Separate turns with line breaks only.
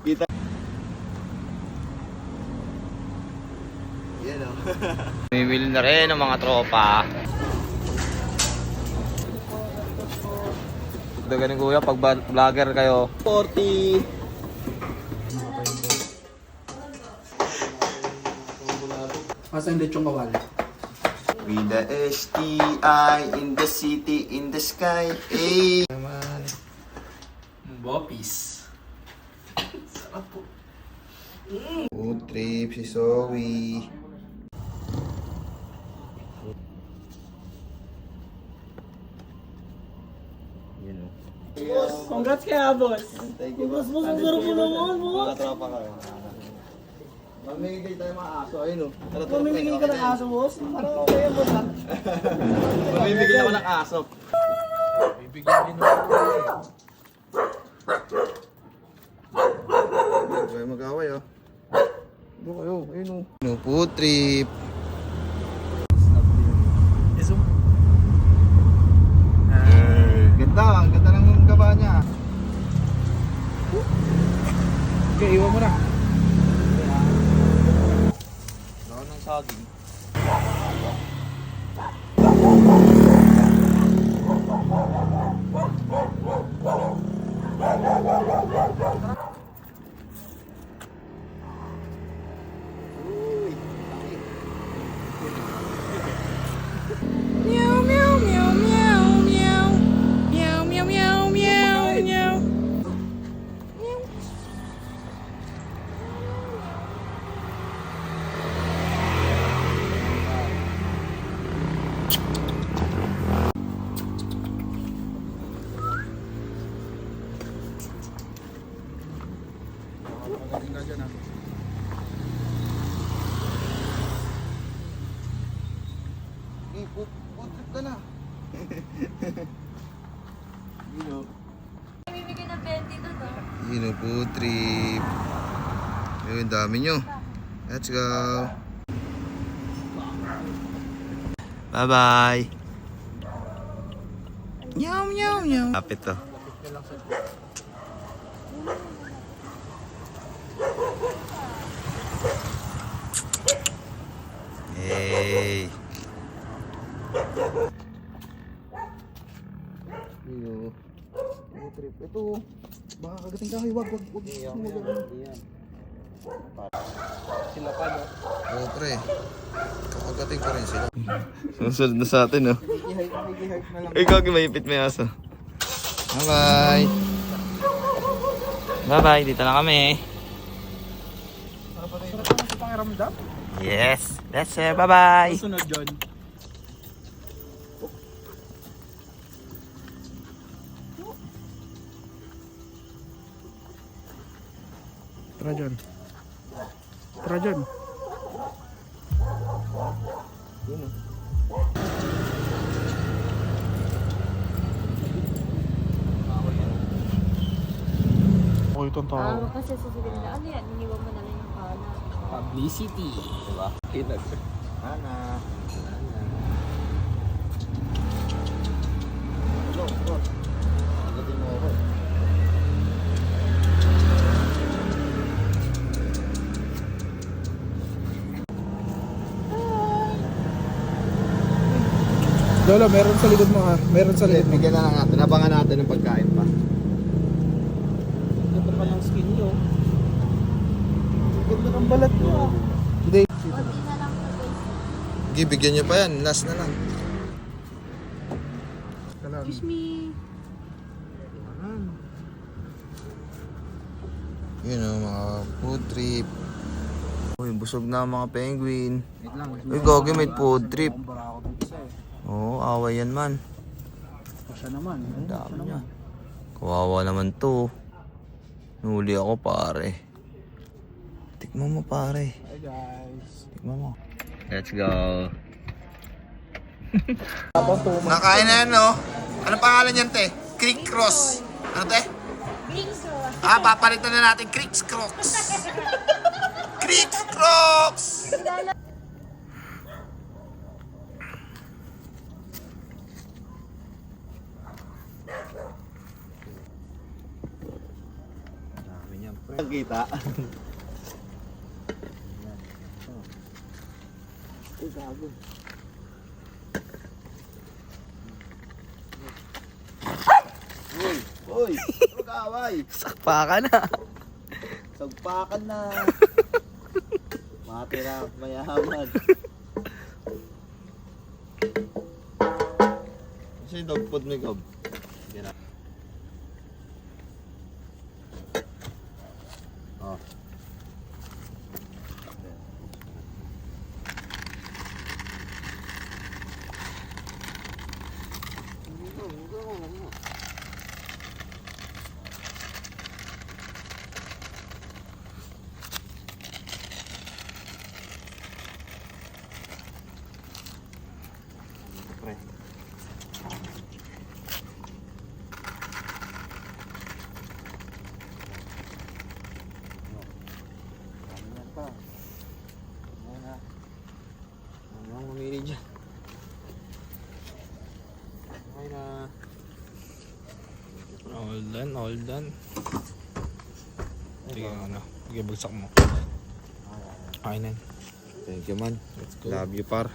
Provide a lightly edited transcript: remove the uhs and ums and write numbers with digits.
Kita. Yan o.
Bibili na rin ng mga tropa. Dagan ni kuya pag vlogger kayo.
40.
Asa yung lechong kawali?
With the STI in the city, in the sky. Hey. Naman.
Bopis. Sarap po.
Food trip si Zoe. Yun o.
Congrats kaya, boss.
Thank you.
Boss, ang sarap mo naman, boss.
Mga tropa ka. Mamimigay tayo mga aso. Ayun o.
Mamimigay ka ng aso, boss. Parang okay yan, boss.
Mamimigay ako ng aso.
Bibigyan din ako.
Huwag mag-away o. Ano kayo? Ayun o. No, food trip. Ganda. Ang ganda ng gaba niya.
Okay, iwan mo na.
Ano ng saging?
Magaling ka dyan, ha?
Hey, food trip ka na. Yun o.
Bibigyan ng 20 doon, no?
Yun o, food trip. Ayun, dami nyo. Let's go. Bye-bye. Meow, meow, meow. Kapit to. Hey. Yo. Trip. Ito. Baka kagating kahoy. Wag.
Sila pa no?
Oo, pre. Kakagating pa rin sila. Susunod na sa atin, no? Ikaw, mahipit may aso. Bye-bye.
Bye-bye, dito na kami.
Sarap naman sa pakiramdam.
Yes, that's it. Bye-bye.
Susunod dyan. Tara dyan. Tara dyan. Okay itong tao.
Kasi sasabihin nila, ano yan? Iniwan mo na lang yung pala.
Publicity.
Diba?
Ana. Kagating mo ako.
Lolo, meron sa likod mo, ha? Meron sa likod mo.
Bigyan na lang natin. Abangan natin ng pagkain pa.
Ganda pa ng skin nyo. Ganda ng balat nyo, ha? Hindi.
O, di na lang po, guys.
Sige, bigyan nyo pa yan. Last na lang.
Excuse me.
Yun o, mga food trip. Uy, busog na ang mga penguin.
Wait lang.
Uy, gogi, may food trip.
Kumpara ako dun isa, eh.
Oo, away yan man.
Pasya naman.
Ang dami niya. Kawawa naman to. Nuli ako, pare. Tikman mo, pare.
Hi, guys.
Tikman mo.
Let's go.
Nakain na yan, no? Ano pangalan yan, te? Creek Cross. Ano, te?
Wings o.
Papalitan na natin Creek Crocs. Creek Crocs! Dami niyan, magkita.
Uy, gago.
Uy! Uy! Mag-away!
Sakpa ka na.
Sagpakan na! Matira, mayaman. Kasi yung dog food mo ikaw. Yan na. Oh. Pre.
Ano pa? Muna.
Ano ang mamili dyan?
Okay na.
All done, all done. Sige, ano. Sige, bulsak mo. Okay na.
Thank you man.
Let's go.
Love you par.